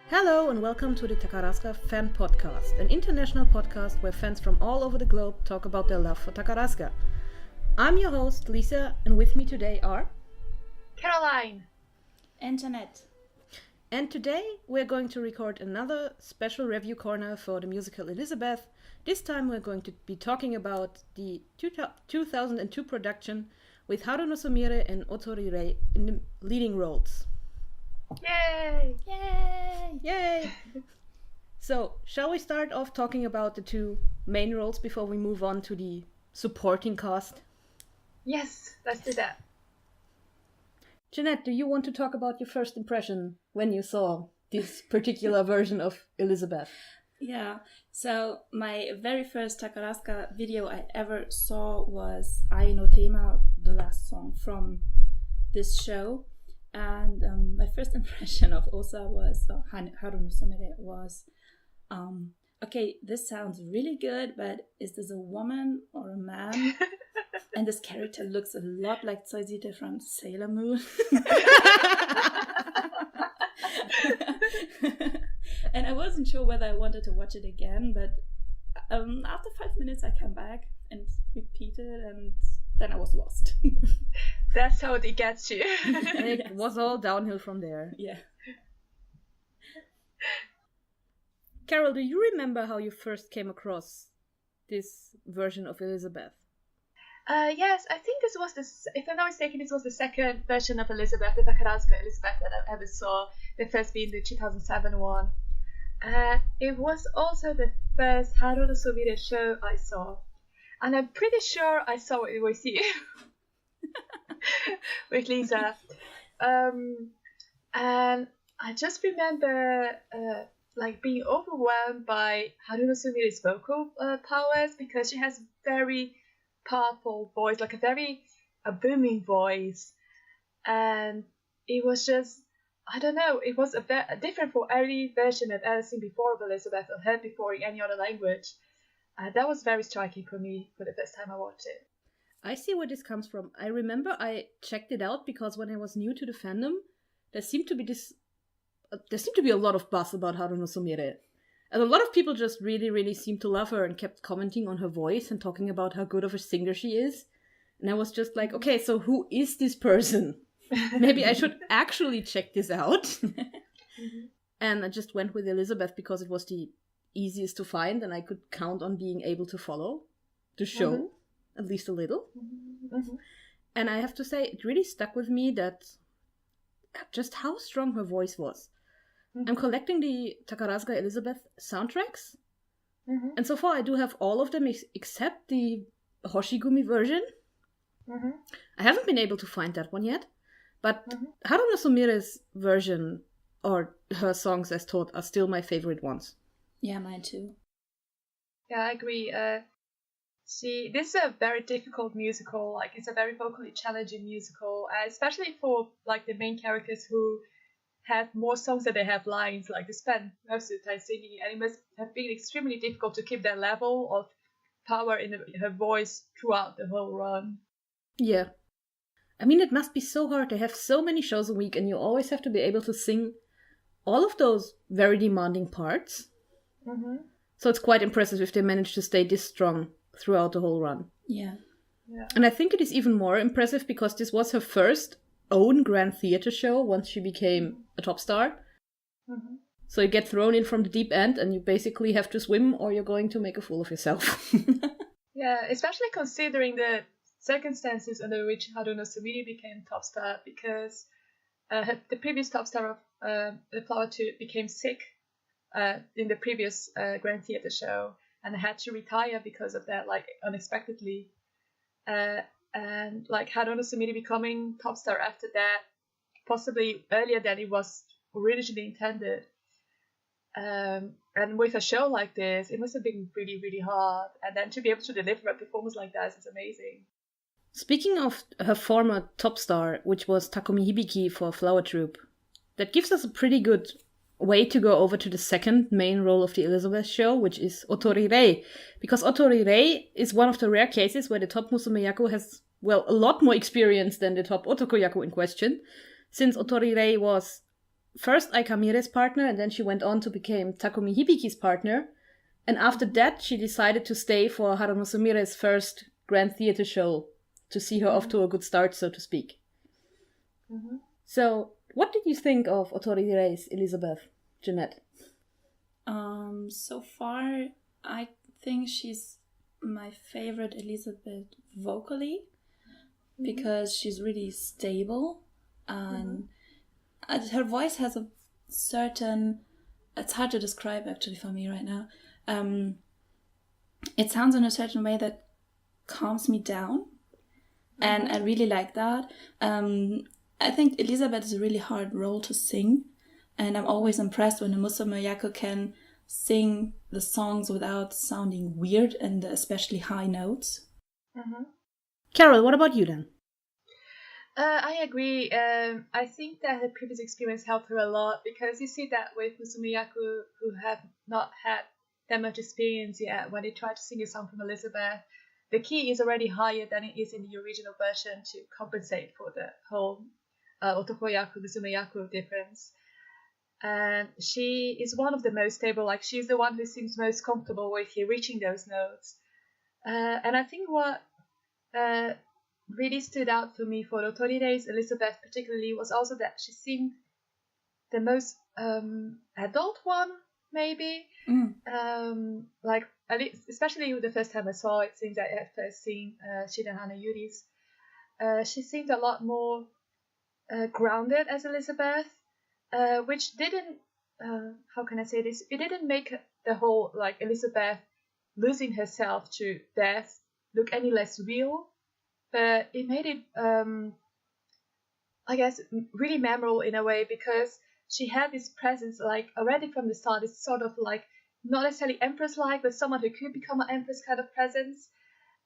Hello and welcome to the Takarazuka Fan Podcast, an international podcast where fans from all over the globe talk about their love for Takarazuka. I'm your host, Lisa, and with me today are Caroline and Jeanette. And today we're going to record another special review corner for the musical Elisabeth. This time we're going to be talking about the 2002 production with Haruno Sumire and Otori Rei in the leading roles. Yay! Yay! Yay! So, shall we start off talking about the two main roles before we move on to the supporting cast? Yes, let's do that. Jeanette, do you want to talk about your first impression when you saw this particular version of Elisabeth? Yeah, so my very first Takarazuka video I ever saw was Ai no Tema, the last song from this show. And my first impression of Osa was, Haruno Sumire was, okay, this sounds really good, but is this a woman or a man? And this character looks a lot like Tsuizite from Sailor Moon. And I wasn't sure whether I wanted to watch it again, but after 5 minutes I came back and repeated, and then I was lost. That's how it gets you. It was all downhill from there. Yeah. Carol, do you remember how you first came across this version of Elisabeth? Yes, I think this was if I'm not mistaken, this was the second version of Elisabeth, the Takarazuka Elisabeth that I ever saw, the first being the 2007 one. It was also the first Haruno Sumire show I saw. And I'm pretty sure I saw it with you. With Lisa. And I just remember being overwhelmed by Haruno Sumire's vocal powers, because she has very powerful voice, like a booming voice. And it was just, I don't know, it was a different from any version I've ever seen before of Elisabeth or heard before in any other language. That was very striking for me for the first time I watched it. I see where this comes from. I remember I checked it out because when I was new to the fandom, there seemed to be a lot of buzz about Haruno Sumire. And a lot of people just really, really seemed to love her and kept commenting on her voice and talking about how good of a singer she is. And I was just like, okay, so who is this person? Maybe I should actually check this out. Mm-hmm. And I just went with Elisabeth because it was the easiest to find and I could count on being able to follow the show, at least a little. Mm-hmm. And I have to say, it really stuck with me that just how strong her voice was. I'm collecting the Takarazuka Elisabeth soundtracks, and so far I do have all of them except the Hoshigumi version. I haven't been able to find that one yet, but Haruno Sumire's version, or her songs as taught, are still my favorite ones. Yeah, mine too. Yeah, I agree. This is a very difficult musical. It's a very vocally challenging musical, especially for the main characters who have more songs than they have lines. They spend most of the time singing, and it must have been extremely difficult to keep that level of power in her voice throughout the whole run. Yeah. I mean, it must be so hard to have so many shows a week, and you always have to be able to sing all of those very demanding parts. So it's quite impressive if they manage to stay this strong throughout the whole run. Yeah. And I think it is even more impressive because this was her first own grand theater show once she became a top star. So you get thrown in from the deep end and you basically have to swim or you're going to make a fool of yourself. Yeah, especially considering the circumstances under which Haruno Sumire became top star, because the previous top star of The Flower 2 became sick in the previous Grand Theatre show and had to retire because of that, unexpectedly. And Haruno Sumire becoming top star after that, possibly earlier than it was originally intended. And with a show like this, it must have been really, really hard. And then to be able to deliver a performance like that is amazing. Speaking of her former top star, which was Takumi Hibiki for Flower Troop, that gives us a pretty good way to go over to the second main role of the Elisabeth show, which is Otori Rei. Because Otori Rei is one of the rare cases where the top Musume Yaku has, a lot more experience than the top Otoko Yaku in question, since Otori Rei was first Aikamire's partner, and then she went on to become Takumi Hibiki's partner. And after that, she decided to stay for Haruno Sumire's first grand theater show to see her off to a good start, so to speak. Mm-hmm. So, what did you think of Otori Rei's Elisabeth, Jeanette? So far, I think she's my favorite Elisabeth vocally, because she's really stable, and her voice has a certain, it's hard to describe actually for me right now. It sounds in a certain way that calms me down, and I really like that. I think Elisabeth is a really hard role to sing, and I'm always impressed when a Musume Yaku can sing the songs without sounding weird and especially high notes. Carol, what about you then? I agree. I think that her previous experience helped her a lot, because you see that with Musume Yaku who have not had that much experience yet, when they try to sing a song from Elisabeth, the key is already higher than it is in the original version to compensate for the whole Otoko Yaku, Musume Yaku difference. And she is one of the most stable, like she's the one who seems most comfortable with you reaching those notes. And I think what really stood out for me for Otori Rei's Elisabeth particularly was also that she seemed the most adult one, maybe. Like, at least, especially the first time I saw it, since I had first seen Shirahana Yuri's, she seemed a lot more grounded as Elisabeth, which didn't, how can I say this, it didn't make the whole, like, Elisabeth losing herself to death look any less real, but it made it, I guess, really memorable in a way, because she had this presence, like, already from the start, it's sort of like, not necessarily Empress-like, but someone who could become an Empress kind of presence.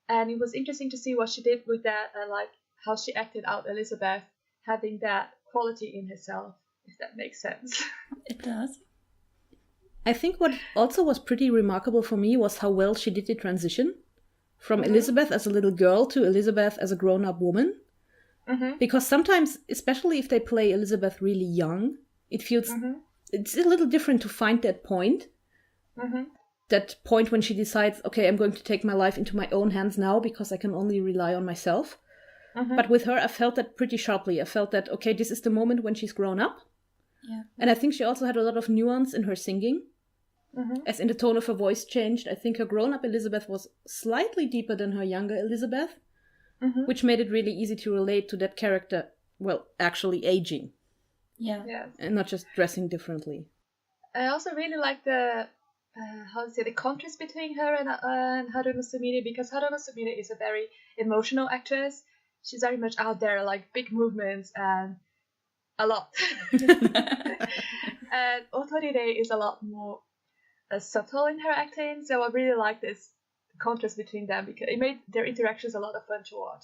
And it was interesting to see what she did with that, and like how she acted out Elisabeth having that quality in herself, if that makes sense. It does. I think what also was pretty remarkable for me was how well she did the transition from Elisabeth as a little girl to Elisabeth as a grown-up woman. Because sometimes, especially if they play Elisabeth really young, it feels it's a little different to find that point. That point when she decides, okay, I'm going to take my life into my own hands now because I can only rely on myself. But with her, I felt that pretty sharply. I felt that, okay, this is the moment when she's grown up. Yeah. And I think she also had a lot of nuance in her singing. As in the tone of her voice changed. I think her grown-up Elisabeth was slightly deeper than her younger Elisabeth, which made it really easy to relate to that character, well, actually aging. Yeah. And not just dressing differently. I also really like the the contrast between her and Haruno Sumire, because Haruno Sumire is a very emotional actress. She's very much out there, like big movements and a lot. And Otori Rei is a lot more subtle in her acting, so I really like this contrast between them, because it made their interactions a lot of fun to watch.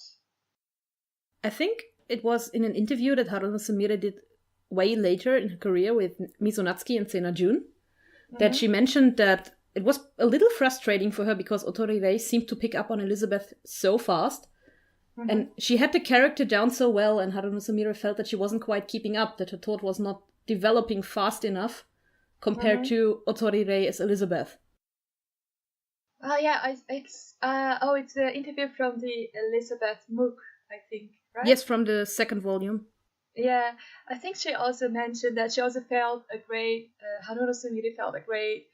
I think it was in an interview that Haruno Sumire did way later in her career with Mizunatsuki and Sena Jun, that she mentioned that it was a little frustrating for her because Otori Rei seemed to pick up on Elisabeth so fast, and she had the character down so well, and Haruno Sumire felt that she wasn't quite keeping up, that her thought was not developing fast enough compared to Otori Rei as Elisabeth. It's the interview from the Elisabeth MOOC, I think, right? Yes, from the second volume. Yeah, I think she also mentioned that she also felt a great, Haruno Sumire felt a great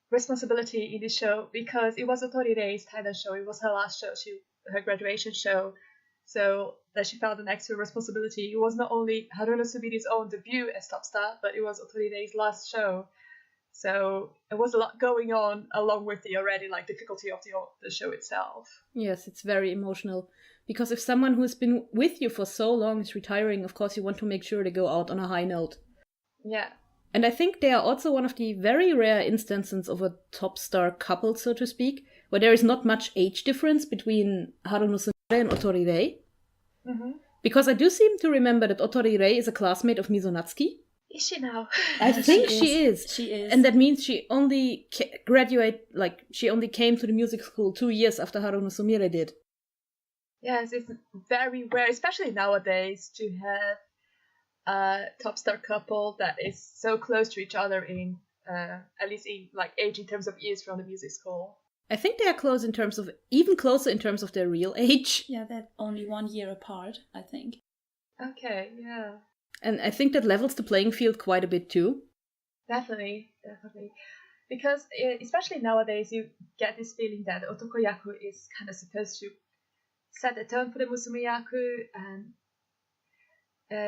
responsibility in the show, because it was Otori Rei's talent show, it was her last show, her graduation show, so that she felt an extra responsibility. It was not only Haruno Sumire's own debut as top star, but it was Otori Rei's last show. So there was a lot going on along with the already difficulty of the show itself. Yes, it's very emotional. Because if someone who's been with you for so long is retiring, of course you want to make sure they go out on a high note. Yeah. And I think they are also one of the very rare instances of a top star couple, so to speak, where there is not much age difference between Haruno Sumire and Otori Rei. Because I do seem to remember that Otori Rei is a classmate of Mizunatsuki. Is she now? I think she is. She is. And that means she only she only came to the music school 2 years after Haruno Sumire did. Yes, it's very rare, especially nowadays, to top star couple that is so close to each other in at least in like age in terms of years from the music school. I think they are close in terms of, even closer in terms of their real age. Yeah, they're only 1 year apart, I think. Okay, yeah. And I think that levels the playing field quite a bit too. Definitely. Because especially nowadays, you get this feeling that the otokoyaku is kind of supposed to set the tone for the musumeyaku, and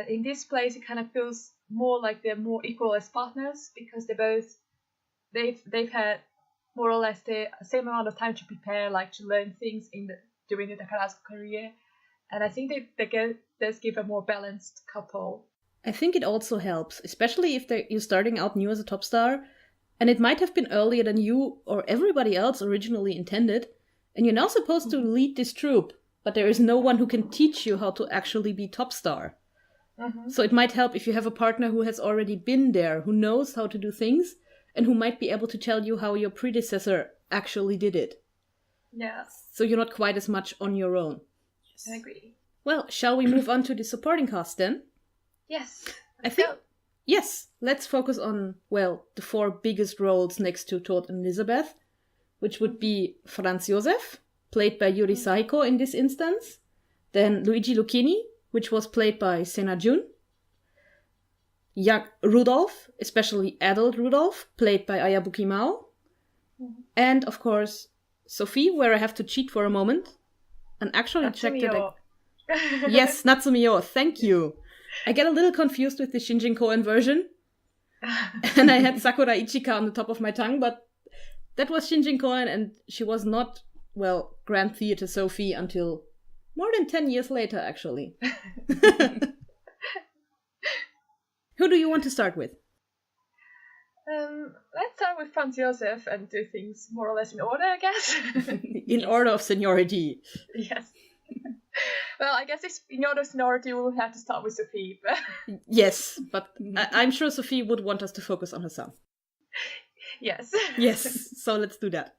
in this place it kind of feels more like they're more equal as partners, because they've had more or less the same amount of time to prepare, like to learn things during the Takarazuka career, and I think they does give a more balanced couple. I think it also helps, especially if you're starting out new as a top star, and it might have been earlier than you or everybody else originally intended, and you're now supposed to lead this troupe, but there is no one who can teach you how to actually be top star. Mm-hmm. So it might help if you have a partner who has already been there, who knows how to do things, and who might be able to tell you how your predecessor actually did it. Yeah. So you're not quite as much on your own. Yes. I agree. Well, shall we move on to the supporting cast then? Yes. I think, yes, let's focus on, well, the 4 biggest roles next to Tod and Elisabeth, which would be Franz Josef, played by Yuri Saiko in this instance, then Luigi Lucchini, which was played by Sena Jun, Rudolph, especially adult Rudolph, played by Ayabuki Mao, and of course Sophie, where I have to cheat for a moment and actually check that. Yes, Natsumiyo, thank you. I get a little confused with the Shinjin Koen version, and I had Sakura Ichika on the top of my tongue, but that was Shinjin Koen, and she was not, well, Grand Theatre Sophie until more than 10 years later, actually. Who do you want to start with? Let's start with Franz Josef and do things more or less in order, I guess. In order of seniority. Yes. Well, I guess in order of seniority, we will have to start with Sophie. Yes, but I'm sure Sophie would want us to focus on her son. Yes. Yes, so let's do that.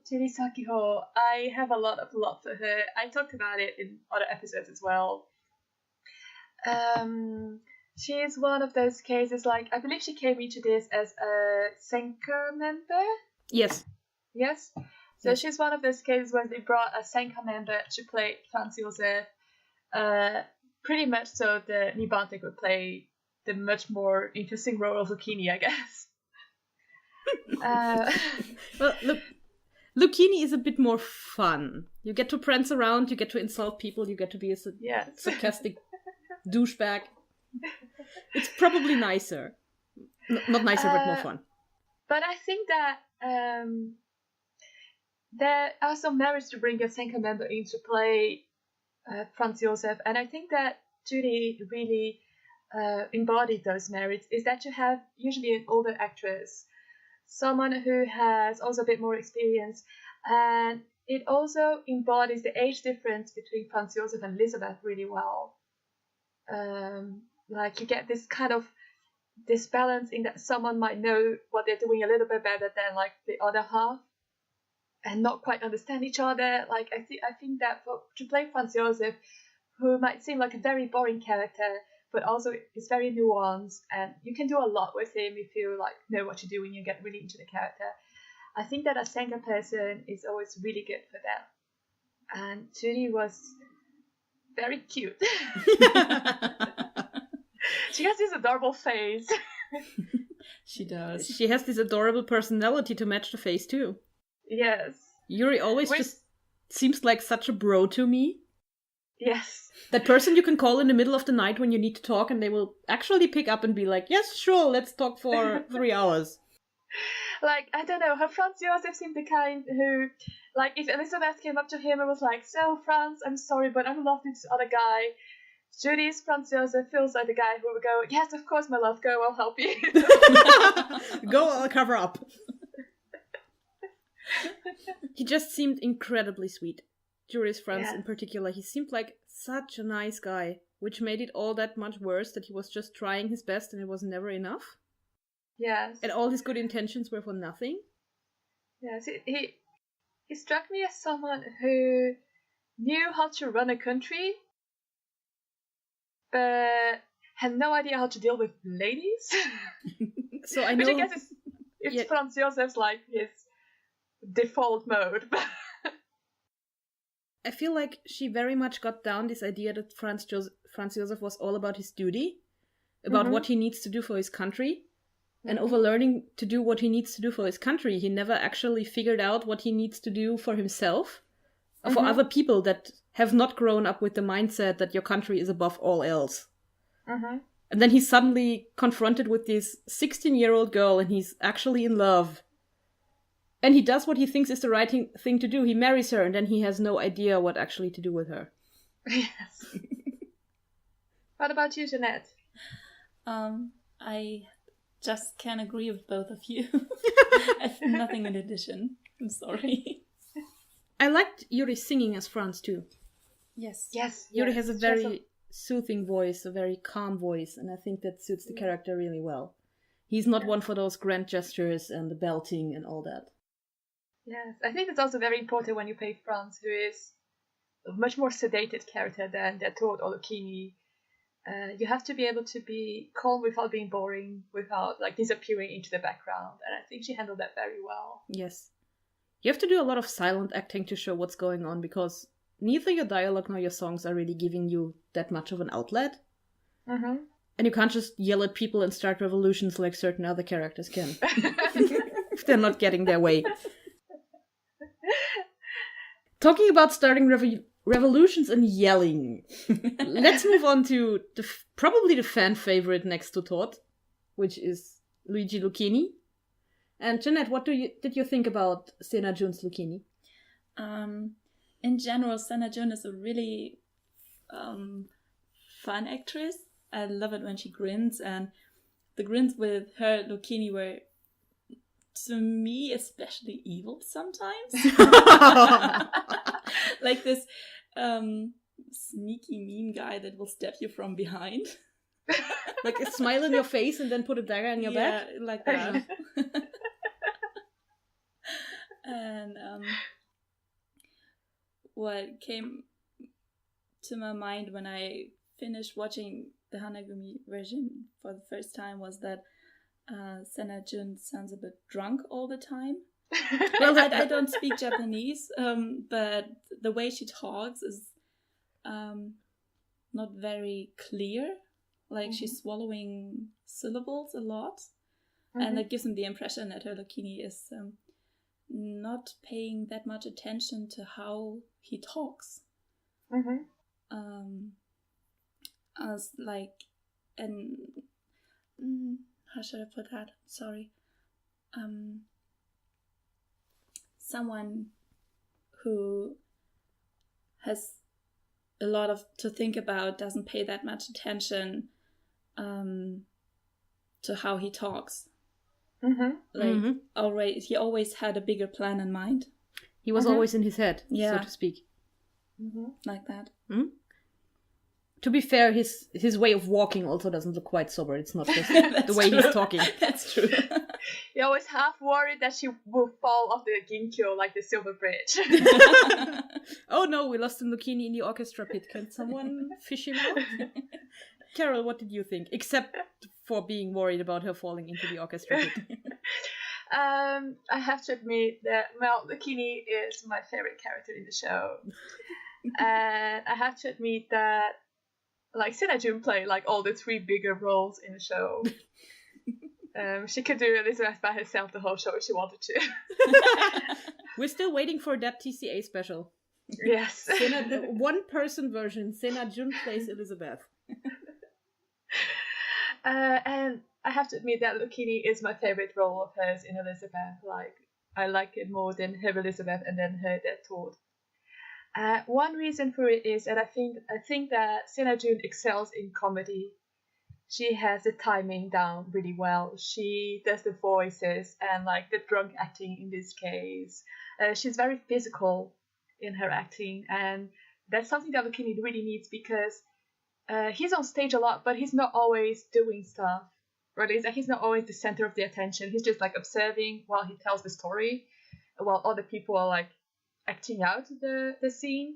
Julie Sakiho, I have a lot of love for her. I talked about it in other episodes as well. She is one of those cases, like, I believe she came into this as a Senka member? Yes. Yes? So she's one of those cases where they brought a Senka member to play Franz Josef, pretty much so the Nibante could play the much more interesting role of Lucchini, I guess. Well, look, Lucchini is a bit more fun. You get to prance around, you get to insult people, you get to be a sarcastic douchebag. It's probably nicer. Not nicer, but more fun. But I think that there are some merits to bring a Senka member in to play Franz Josef, and I think that Judy really embodied those merits, is that you have usually an older actress, someone who has also a bit more experience, and it also embodies the age difference between Franz Josef and Elisabeth really well. Like, you get this kind of this balance in that someone might know what they're doing a little bit better than like the other half, and not quite understand each other. Like, I think that to play Franz Josef, who might seem like a very boring character, but also is very nuanced, and you can do a lot with him if you like know what you're doing, you get really into the character. I think that a Senka person is always really good for that. And Judy was very cute. She has this adorable face. She does. She has this adorable personality to match the face too. Yes. Yuri always just seems like such a bro to me. Yes. That person you can call in the middle of the night when you need to talk, and they will actually pick up and be like, yes, sure, let's talk for 3 hours. Like, I don't know, her Franz Josef seemed the kind who, like, if Elisabeth came up to him and was like, so Franz, I'm sorry, but I'm in love with this other guy, Judy's Franz Josef feels like the guy who would go, yes, of course, my love, go, I'll help you. Go, I'll cover up. He just seemed incredibly sweet. Jury's Franz in particular, he seemed like such a nice guy, which made it all that much worse that he was just trying his best and it was never enough. Yes. And all his good intentions were for nothing. Yes, he struck me as someone who knew how to run a country, but had no idea how to deal with ladies. So I know. Which I guess it's Franz Josef's like his default mode. I feel like she very much got down this idea that Franz Josef was all about his duty, about what he needs to do for his country. And over learning to do what he needs to do for his country, he never actually figured out what he needs to do for himself or for other people that have not grown up with the mindset that your country is above all else. And then he's suddenly confronted with this 16-year-old girl and he's actually in love. And he does what he thinks is the right thing to do. He marries her and then he has no idea what actually to do with her. Yes. What about you, Jeanette? I just can't agree with both of you. I have nothing in addition. I'm sorry. I liked Yuri singing as Franz too. Yes. Yuri has a very soothing voice, a very calm voice, and I think that suits the character really well. He's not one for those grand gestures and the belting and all that. Yes, I think it's also very important when you play Franz, who is a much more sedated character than Toad or Lucchini. You have to be able to be calm without being boring, without like disappearing into the background, and I think she handled that very well. Yes. You have to do a lot of silent acting to show what's going on, because neither your dialogue nor your songs are really giving you that much of an outlet. And you can't just yell at people and start revolutions like certain other characters can. If they're not getting their way. Talking about starting revolutions and yelling. Let's move on to probably the fan favorite next to Todd, which is Luigi Lucchini. And Jeanette, what did you think about Sena Jun's Lucchini? In general, Sena Jun is a really fun actress. I love it when she grins, and the grins with her Lucchini were, to me, especially evil sometimes. Like this sneaky mean guy that will stab you from behind. Like a smile in your face and then put a dagger in your back? Yeah, like that. And what came to my mind when I finished watching the Hanagumi version for the first time was that Sena Jun sounds a bit drunk all the time. Well, I don't speak Japanese, but the way she talks is not very clear. Like she's swallowing syllables a lot, and that gives him the impression that her Lucchini is not paying that much attention to how he talks. As like, and how should I put that? Sorry. Someone who has a lot to think about, doesn't pay that much attention to how he talks. He always had a bigger plan in mind. He was always in his head, so to speak. Like that. To be fair, his way of walking also doesn't look quite sober. It's not just the way he's talking. That's true. You're always half worried that she will fall off the Ginkyo like the Silver Bridge. Oh no, we lost a Lucchini in the orchestra pit. Can someone fish him out? Carol, what did you think? Except for being worried about her falling into the orchestra pit. I have to admit that, well, Lucchini is my favorite character in the show. And I have to admit that, like, Sena Jun played like all the three bigger roles in the show. She could do Elisabeth by herself the whole show if she wanted to. We're still waiting for that TCA special. Yes. The one-person version, Sena Jun plays Elisabeth. And I have to admit that Lucchini is my favorite role of hers in Elisabeth. Like, I like it more than her Elisabeth and then her Dead Toad. One reason for it is that I think that Sena Jun excels in comedy. She has the timing down really well. She does the voices and like the drunk acting in this case. She's very physical in her acting, and that's something that Lucchini really needs because he's on stage a lot, but he's not always doing stuff. Right? He's not always the center of the attention. He's just like observing while he tells the story, while other people are like acting out the scene.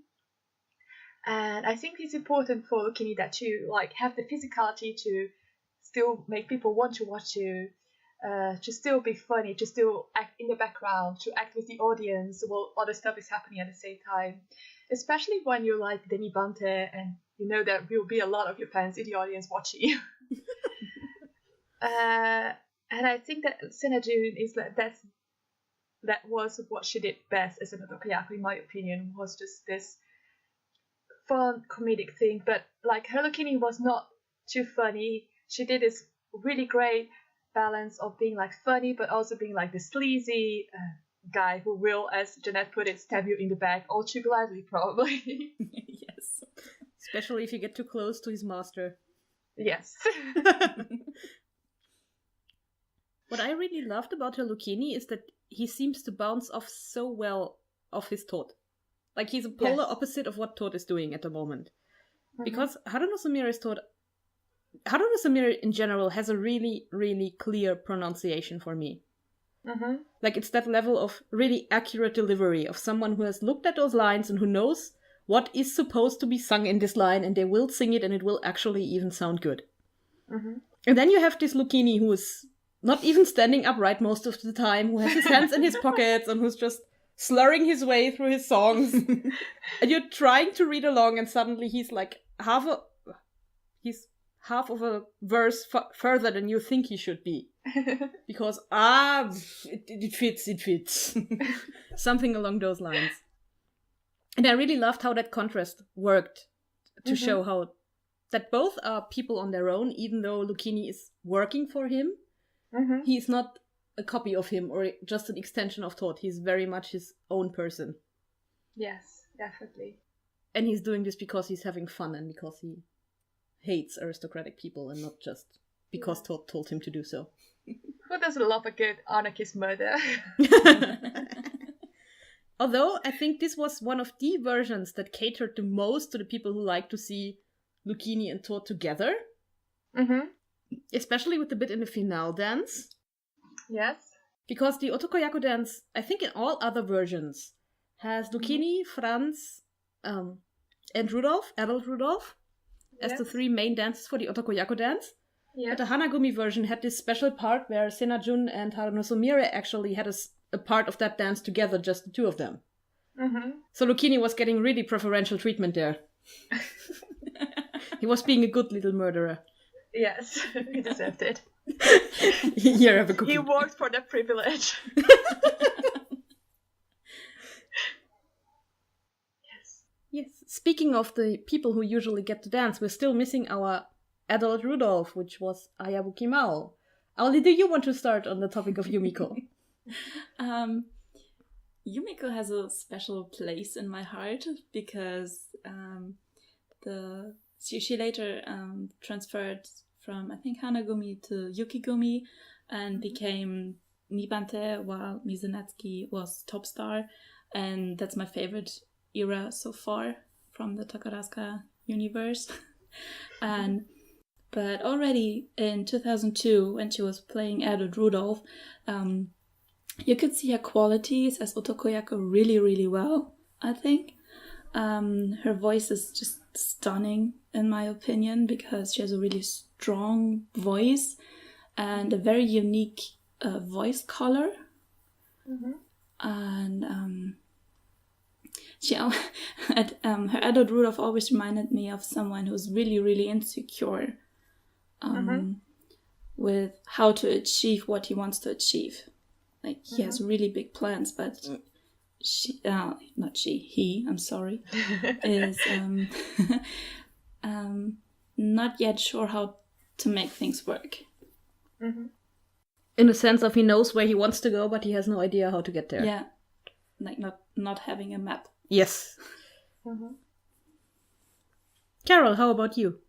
And I think it's important for Lucchini that you like have the physicality to still make people want to watch you, to still be funny, to still act in the background, to act with the audience while other stuff is happening at the same time. Especially when you're like Demi Bante and you know there will be a lot of your fans in the audience watching you. And I think that Senna-jun is that was what she did best as an otokoyaku, in my opinion, was just this fun comedic thing. But like her Lucchini was not too funny. She did this really great balance of being like funny but also being like the sleazy guy who will, as Jeanette put it, stab you in the back all too gladly, probably. Yes. Especially if you get too close to his master. Yes. What I really loved about her Lucchini is that he seems to bounce off so well off his Todd. Like, he's a polar opposite of what Todd is doing at the moment. Mm-hmm. Because Haruno Sumire's Todd... Haruno Sumire in general has a really, really clear pronunciation for me. Mm-hmm. Like, it's that level of really accurate delivery of someone who has looked at those lines and who knows what is supposed to be sung in this line, and they will sing it and it will actually even sound good. Mm-hmm. And then you have this Lucchini who is not even standing upright most of the time, who has his hands in his pockets and who's just slurring his way through his songs. And you're trying to read along and suddenly he's like half of a verse further than you think he should be. Because, it fits. Something along those lines. And I really loved how that contrast worked to show how that both are people on their own, even though Lucchini is working for him. Mm-hmm. He's not a copy of him or just an extension of Todd. He's very much his own person. Yes, definitely. And he's doing this because he's having fun and because he hates aristocratic people and not just because Todd told him to do so. Who doesn't love a good anarchist murder? Although I think this was one of the versions that catered the most to the people who like to see Lucchini and Todd together. Mm-hmm. Especially with the bit in the finale dance. Yes. Because the Otokoyaku dance, I think in all other versions, has Lucchini, Franz, and Rudolph, adult Rudolph, as the three main dances for the Otokoyaku dance. Yes. But the Hanagumi version had this special part where Senna-jun and Haruno Sumire actually had a part of that dance together, just the two of them. Mm-hmm. So Lucchini was getting really preferential treatment there. He was being a good little murderer. Yes, he deserved it. Here, have a cookie. He worked for that privilege. Yes. Speaking of the people who usually get to dance, we're still missing our adult Rudolph, which was Ayabuki Mao. Ali, do you want to start on the topic of Yumiko? Yumiko has a special place in my heart because she later transferred from, I think, Hanagumi to Yukigumi and became Nibante while Mizunatsuki was top star. And that's my favorite era so far from the Takarazuka universe. But already in 2002, when she was playing adult Rudolph, you could see her qualities as Otokoyaku really, really well, I think. Her voice is just stunning, in my opinion, because she has a really strong voice and a very unique voice color. Mm-hmm. And her adult Rudolph always reminded me of someone who's really, really insecure with how to achieve what he wants to achieve. Like, he has really big plans, but he, I'm sorry, is not yet sure how to make things work. Mm-hmm. In the sense of he knows where he wants to go, but he has no idea how to get there. Yeah, like not having a map. Yes. Mm-hmm. Carol, how about you?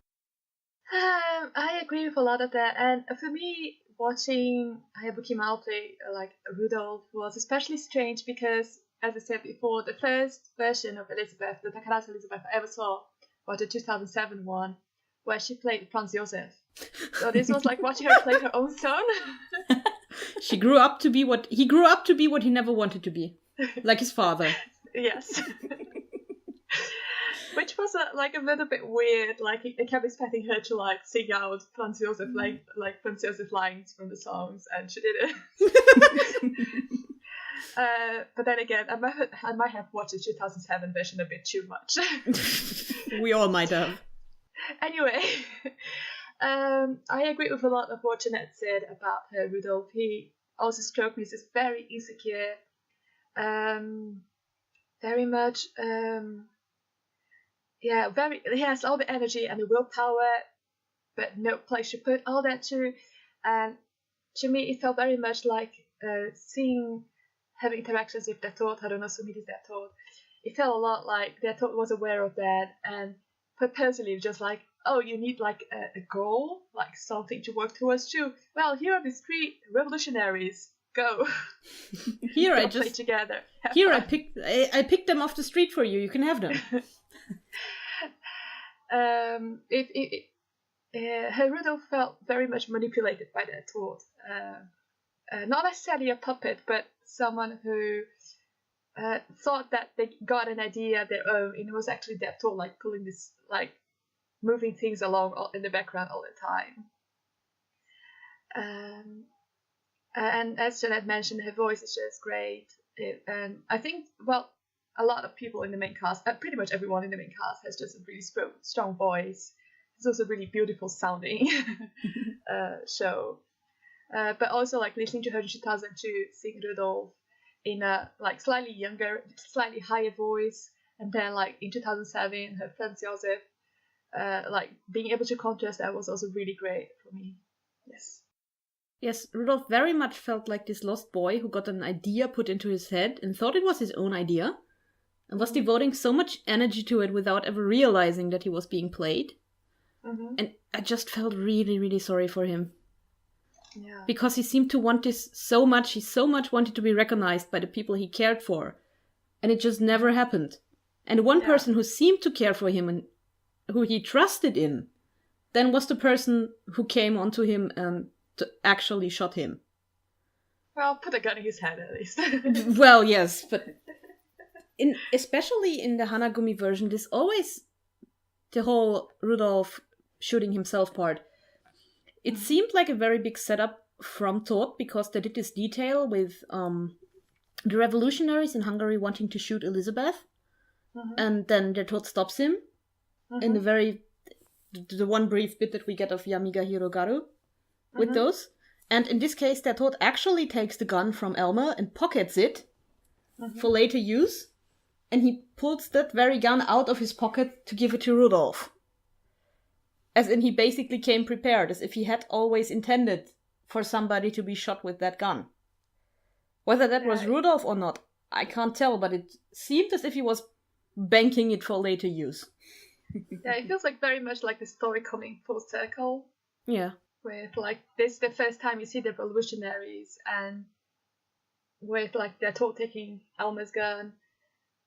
I agree with a lot of that, and for me, watching Hayabuki Mao play like Rudolph was especially strange because, as I said before, the first version of Elisabeth, the Takarazuka Elisabeth I ever saw, was the 2007 one, where she played Franz Josef. So this was like watching her play her own son. He grew up to be what he never wanted to be, like his father. Yes. Which was like a little bit weird. Like I kept expecting her to like sing out Franz Josef like Franz Josef lines from the songs, and she didn't. But then again, I might have watched the 2007 version a bit too much. We all might have. Anyway, I agree with a lot of what Jeanette said about her Rudolf. He also struck me as very insecure, very much, he has all the energy and the willpower, but no place to put all that to. And to me, it felt very much like having interactions with their thought. I don't know, so many their thought. It felt a lot like their thought was aware of that, and purposely just like, oh, you need like a goal, like something to work towards too. Well, here are these 3 revolutionaries. Go. Here I just play together. Here I picked them off the street for you. You can have them. Her Rudolf felt very much manipulated by that thought. Not necessarily a puppet, but someone who thought that they got an idea of their own, and it was actually their thought, like pulling this, like moving things along in the background all the time. And as Jeanette mentioned, her voice is just great. And I think, well, a lot of people in the main cast, pretty much everyone in the main cast, has just a really strong voice. It's also a really beautiful sounding show. But also, like, listening to her in 2002 sing Rudolf in a, like, slightly younger, slightly higher voice. And then, like, in 2007, her Franz Josef, like, being able to contrast that was also really great for me. Yes. Yes, Rudolf very much felt like this lost boy who got an idea put into his head and thought it was his own idea, and was devoting so much energy to it without ever realizing that he was being played. Mm-hmm. And I just felt really, really sorry for him. Yeah. Because he seemed to want this so much. He so much wanted to be recognized by the people he cared for. And it just never happened. And the one person who seemed to care for him and who he trusted in then was the person who came onto him and to actually shot him. Well, put a gun in his head at least. Well, yes, but especially in the Hanagumi version, there's always the whole Rudolf shooting himself part. It seemed like a very big setup from Todt, because they did this detail with the revolutionaries in Hungary wanting to shoot Elisabeth, and then their Todt stops him in the one brief bit that we get of Yamiga Hirogaru with those. And in this case, their Todt actually takes the gun from Elmer and pockets it for later use, and he pulls that very gun out of his pocket to give it to Rudolf. As in, he basically came prepared, as if he had always intended for somebody to be shot with that gun. Whether that was Rudolf or not, I can't tell, but it seemed as if he was banking it for later use. Yeah, it feels like very much like the story coming full circle. Yeah. With, like, this is the first time you see the revolutionaries, and with, like, they're Todt taking Elmer's gun,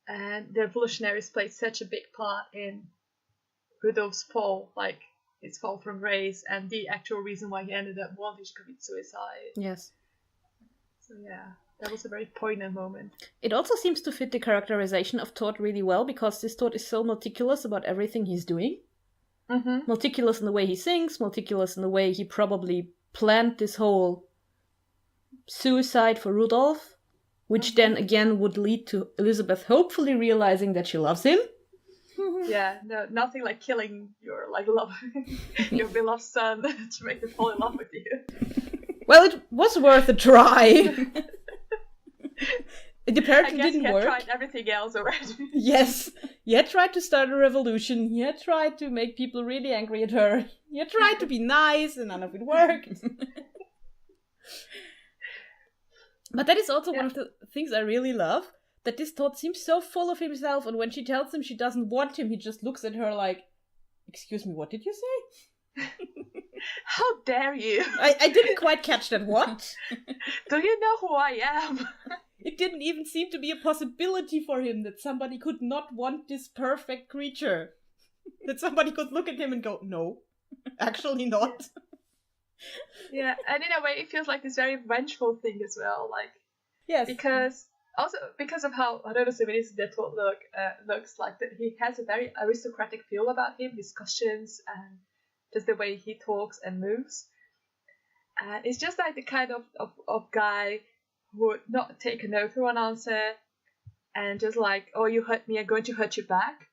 and the revolutionaries played such a big part in Rudolf's fall, like, his fall from race, and the actual reason why he ended up wanting to commit suicide. Yes. So, yeah, that was a very poignant moment. It also seems to fit the characterization of Todt really well, because this Todt is so meticulous about everything he's doing. Meticulous in the way he sings, meticulous in the way he probably planned this whole suicide for Rudolf, which then again would lead to Elisabeth hopefully realizing that she loves him. Yeah, no, nothing like killing your your beloved son to make them fall in love with you. Well, it was worth a try. It apparently didn't work. He had tried everything else already. Yes, he had tried to start a revolution. He had tried to make people really angry at her. He had tried to be nice, and none of it worked. But that is also one of the things I really love, that this Todt seems so full of himself, and when she tells him she doesn't want him, he just looks at her like, "Excuse me, what did you say?" How dare you? I didn't quite catch that. What? Do you know who I am? It didn't even seem to be a possibility for him that somebody could not want this perfect creature. That somebody could look at him and go, "No, actually not." Yeah, and in a way it feels like this very vengeful thing as well. Like, yes, because also because of how Haruno Sumini's default look looks like, that he has a very aristocratic feel about him, his costumes and just the way he talks and moves. And it's just like the kind of guy who would not take a no for an answer and just like, oh, you hurt me, I'm going to hurt you back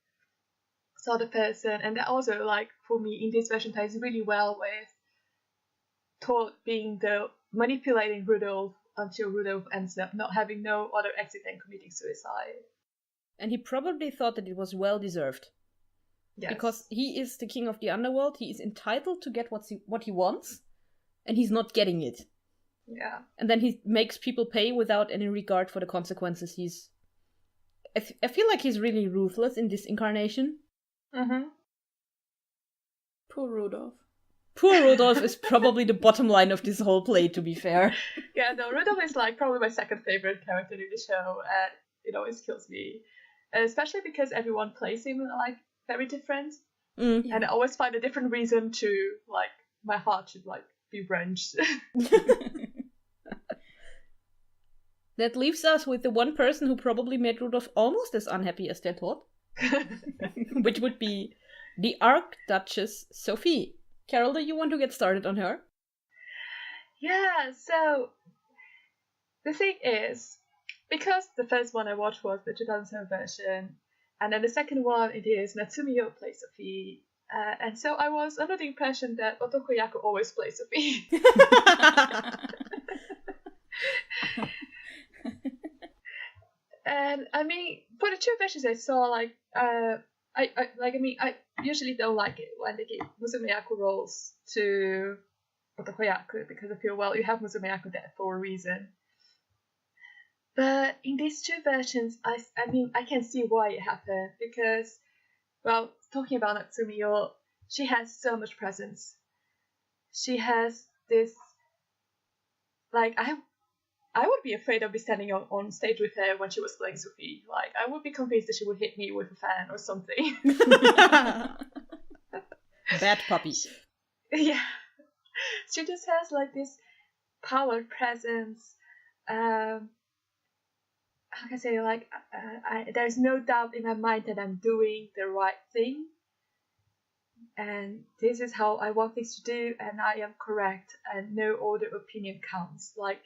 sort of person. And that also, like, for me in this version ties really well with Todd being the manipulating Rudolph until Rudolph ends up not having no other exit and committing suicide. And he probably thought that it was well deserved. Yes. Because he is the king of the underworld, he is entitled to get what he wants, and he's not getting it. Yeah. And then he makes people pay without any regard for the consequences. I feel like he's really ruthless in this incarnation. Mm-hmm. Poor Rudolph. Poor Rudolph is probably the bottom line of this whole play, to be fair. Yeah, no, Rudolph is like probably my second favorite character in the show, and it always kills me. Especially because everyone plays him like very different. Mm. And I always find a different reason to, like, my heart should like be wrenched. That leaves us with the one person who probably made Rudolph almost as unhappy as they thought. Which would be the Archduchess Sophie. Carol, do you want to get started on her? Yeah, so the thing is, because the first one I watched was the 2007 version, and then the second one it is Natsumiyo plays Sophie, and so I was under the impression that Otoko Yaku always plays Sophie. And I mean, for the two versions I saw, like, I usually don't like it when they give Musume Yaku roles to Otoko Yaku, because I feel, well, you have Musume Yaku there for a reason. But in these two versions, I mean, I can see why it happened, because, well, talking about Natsumiyo, she has so much presence. She has this, like, I would be afraid of be standing on stage with her when she was playing Sophie. Like, I would be convinced that she would hit me with a fan or something. Bad puppy. Yeah. She just has, like, this power presence. How can I say, like, there's no doubt in my mind that I'm doing the right thing. And this is how I want things to do, and I am correct, and no other opinion counts. Like,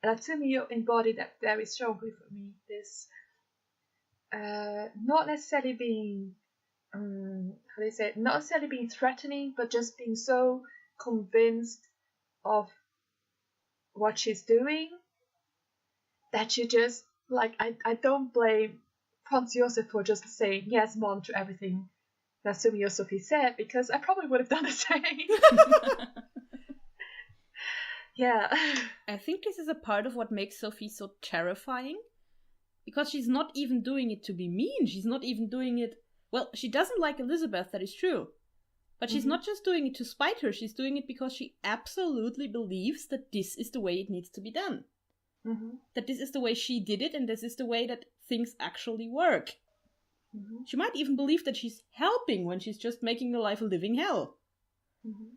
Natsumiyo embodied that very strongly for me. This not necessarily being not necessarily being threatening, but just being so convinced of what she's doing that you just, like, I don't blame Franz Josef for just saying yes, mom, to everything Natsumiyo Sophie said, because I probably would have done the same. Yeah. I think this is a part of what makes Sophie so terrifying. Because she's not even doing it to be mean. She's not even doing it... Well, she doesn't like Elisabeth, that is true. But she's not just doing it to spite her. She's doing it because she absolutely believes that this is the way it needs to be done. Mm-hmm. That this is the way she did it, and this is the way that things actually work. Mm-hmm. She might even believe that she's helping when she's just making her life a living hell. Mm-hmm.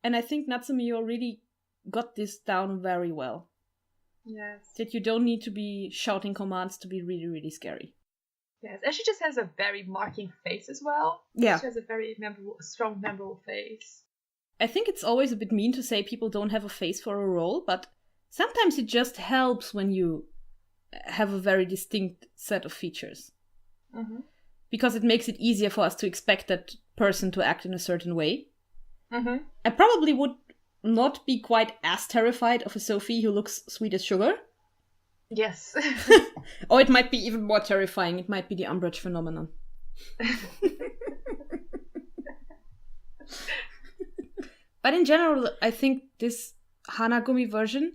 And I think Natsumiyo really got this down very well. Yes. That you don't need to be shouting commands to be really, really scary. Yes, and she just has a very marking face as well. Yeah. She has a very strong, memorable face. I think it's always a bit mean to say people don't have a face for a role, but sometimes it just helps when you have a very distinct set of features. Mm-hmm. Because it makes it easier for us to expect that person to act in a certain way. Mm-hmm. I probably would not be quite as terrified of a Sophie who looks sweet as sugar. Yes. Or it might be even more terrifying. It might be the Umbridge phenomenon. But in general, I think this Hanagumi version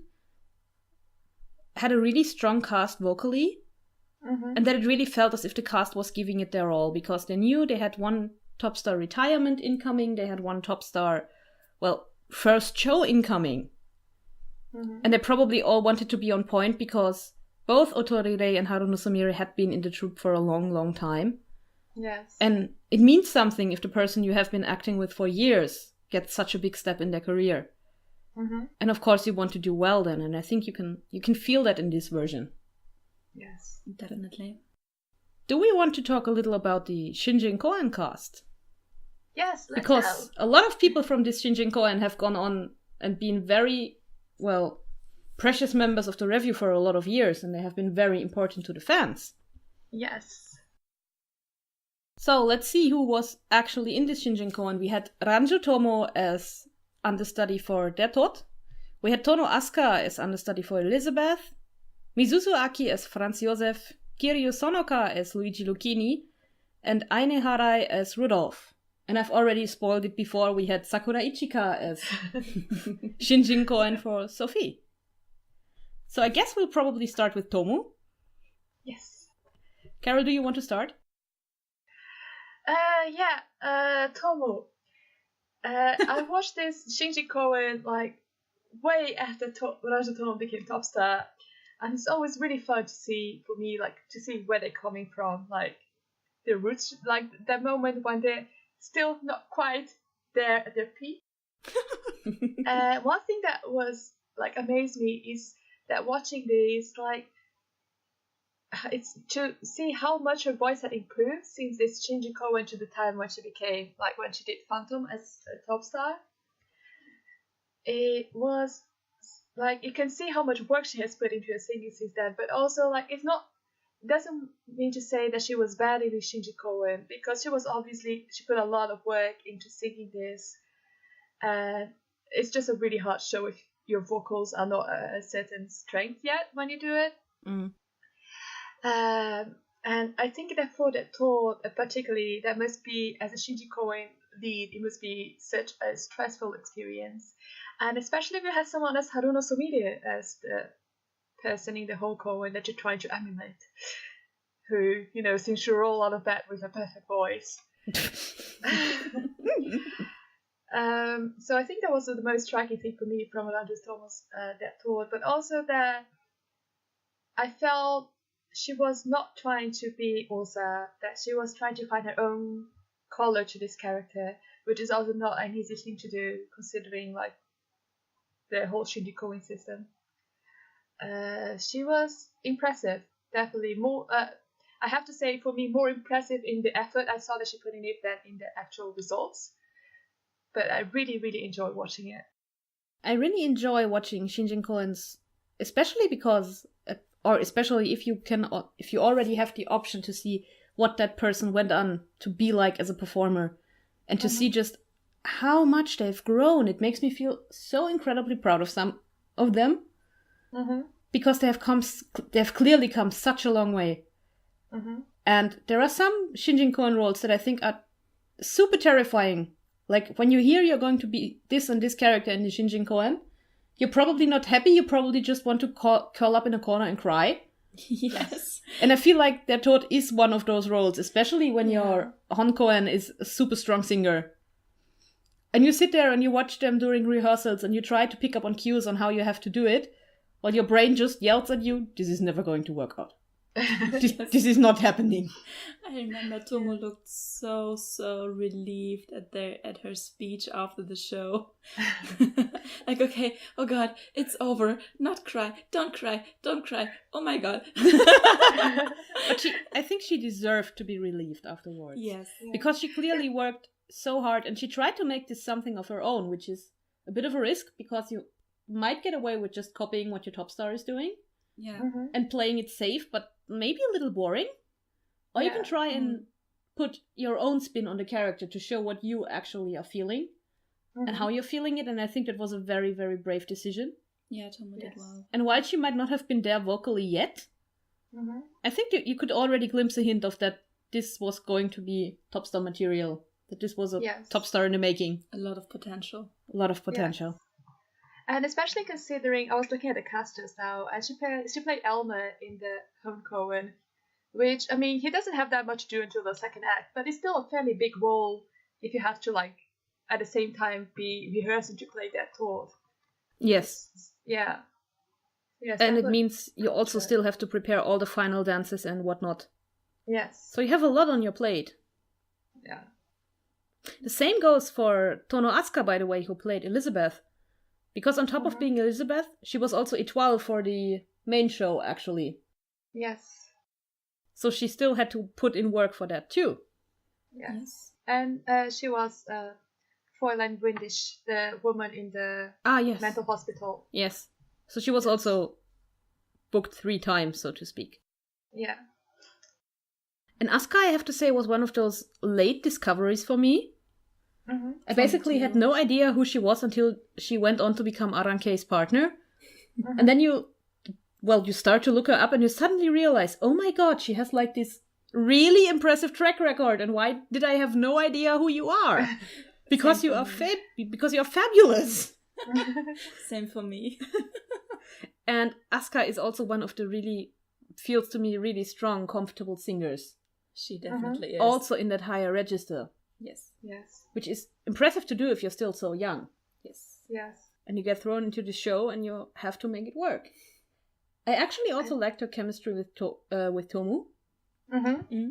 had a really strong cast vocally. Mm-hmm. And that it really felt as if the cast was giving it their all. Because they knew they had one top star retirement incoming, they had one top star, well, first show incoming. Mm-hmm. And they probably all wanted to be on point because both Otorire and Haruno Sumire had been in the troupe for a long, long time. Yes. And it means something if the person you have been acting with for years gets such a big step in their career. Mm-hmm. And of course you want to do well then, and I think you can feel that in this version. Yes. Definitely. Do we want to talk a little about the Shinjin Koen cast? Yes, let's because go. a lot of people from this Shinjin Koen have gone on and been very, well, precious members of the Revue for a lot of years, and they have been very important to the fans. Yes. So let's see who was actually in this Shinjin Koen. We had Ranju Tomo as understudy for Der Tod. We had Tono Asuka as understudy for Elisabeth. Mizuzu Aki as Franz Josef. Kiryu Sonoka as Luigi Lucchini. And Aine Harai as Rudolph. And I've already spoiled it before. We had Sakura Ichika as Shinjin Koen for Sophie. So I guess we'll probably start with Tomu. Yes. Carol, do you want to start? Tomu. I watched this Shinjin Koen like way after Ranju Tomo became top star, and it's always really fun to see for me, like to see where they're coming from, like their roots, like that moment when they're still not quite there at their peak. One thing that was like amazed me is that watching this, like, it's to see how much her voice had improved since this Shinjin Koen to the time when she became, like when she did Phantom as a top star. It was like you can see how much work she has put into her singing since then, but also like it doesn't mean to say that she was bad in the Shinjin Koen, because she put a lot of work into singing this, and it's just a really hard show if your vocals are not a certain strength yet when you do it. And I think that for that tour, particularly, that must be, as a Shinjin Koen lead, it must be such a stressful experience. And especially if you have someone as Haruno Sumire as the person in the whole Koen that you're trying to emulate, who, seems to roll out of bed with a perfect voice. So I think that was the most striking thing for me from Ranju Tomo's that tour, but also that I felt she was not trying to be Osa, that she was trying to find her own color to this character, which is also not an easy thing to do, considering like the whole Shinjin Koen system. She was impressive, definitely more. I have to say, for me, more impressive in the effort I saw that she put in it than in the actual results. But I really, really enjoyed watching it. I really enjoy watching Shinjin Koens, especially because, or especially if you already have the option to see what that person went on to be like as a performer, and to see just how much they've grown. It makes me feel so incredibly proud of some of them, because they have clearly come such a long way. And there are some Shinjin Koen roles that I think are super terrifying. Like, when you hear you're going to be this and this character in the Shinjin Koen, you're probably not happy, you probably just want to curl up in a corner and cry. Yes. And I feel like Der Tod is one of those roles, especially when your Hon Koen is a super strong singer. And you sit there and you watch them during rehearsals and you try to pick up on cues on how you have to do it, while your brain just yells at you, this is never going to work out. This is not happening. I remember Tomo looked so relieved at her speech after the show. Like, okay, oh god, it's over. Not cry, don't cry. Oh my god. But I think she deserved to be relieved afterwards. Yes. Because she clearly worked so hard, and she tried to make this something of her own, which is a bit of a risk, because you might get away with just copying what your top star is doing. Yeah. And playing it safe, but maybe a little boring. Or you can try and put your own spin on the character to show what you actually are feeling and how you're feeling it. And I think that was a very, very brave decision. Yeah, Tomo did well. And while she might not have been there vocally yet, I think that you could already glimpse a hint of that this was going to be top star material. That this was a top star in the making. A lot of potential. Yes. And especially considering, I was looking at the cast just now, and she played Elmer in the Hon Koen, which, I mean, he doesn't have that much to do until the second act, but it's still a fairly big role if you have to, like, at the same time be rehearsing to play that Tod. Yes. Yeah. Yes. And it means you also still have to prepare all the final dances and whatnot. Yes. So you have a lot on your plate. Yeah. The same goes for Tono Asuka, by the way, who played Elisabeth. Because on top of being Elisabeth, she was also Étoile for the main show, actually. Yes. So she still had to put in work for that too. Yes. And she was Fräulein Windisch, the woman in the mental hospital. Yes. So she was also booked 3 times, so to speak. Yeah. And Aska, I have to say, was one of those late discoveries for me. Mm-hmm. I basically had no idea who she was until she went on to become Arankei's partner. Mm-hmm. And then you start to look her up and you suddenly realize, oh my god, she has like this really impressive track record. And why did I have no idea who you are? Because you are because you're fabulous. Same for me. And Aska is also one of the feels to me really strong, comfortable singers. She definitely is. Also in that higher register. Yes. Yes. Which is impressive to do if you're still so young. Yes. Yes. And you get thrown into the show and you have to make it work. I actually also liked her chemistry with Tomu. Mm-hmm. Mm-hmm.